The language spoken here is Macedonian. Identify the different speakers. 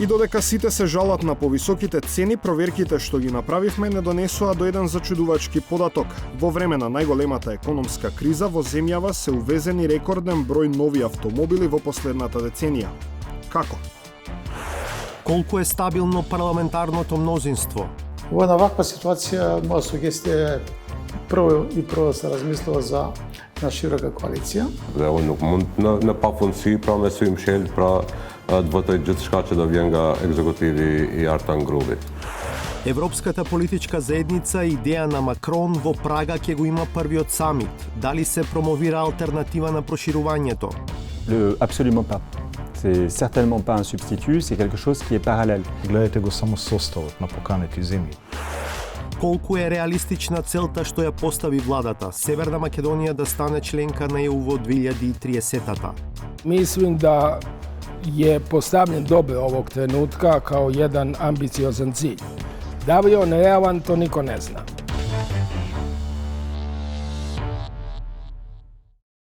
Speaker 1: И додека сите се жалат на повисоките цени, проверките што ги направивме не донесоа до еден зачудувачки податок. Во време на најголемата економска криза во земјава се увезени рекорден број нови автомобили во последната деценија. Како?
Speaker 2: Колку е стабилно парламентарното мнозинство?
Speaker 3: Во една ваква ситуација, моја сугестија е прво се размислува за на широка коалиција.
Speaker 4: Unë nuk mund në pafundësi, pra me sy mshel, pra të votoj gjithçka që do vjen nga ekzekutivi I Artan Gruvi.
Speaker 2: Европската политичка заедница идеја на Макрон во Прага ќе го има првиот самит. Дали се промовира алтернатива на проширувањето?
Speaker 5: Absolument pas. C'est certainement pas un substitut, c'est quelque chose qui est parallèle.
Speaker 6: Гледате го само составот на поканети земји.
Speaker 2: Колку е реалистична целта што ја постави владата Северна Македонија да стане членка на ЕУ во 2030-та?
Speaker 7: Mislim da je postavljen dobro ovog trenutka kao jedan ambiciozan cilj. Da li je on realan, to niko ne zna.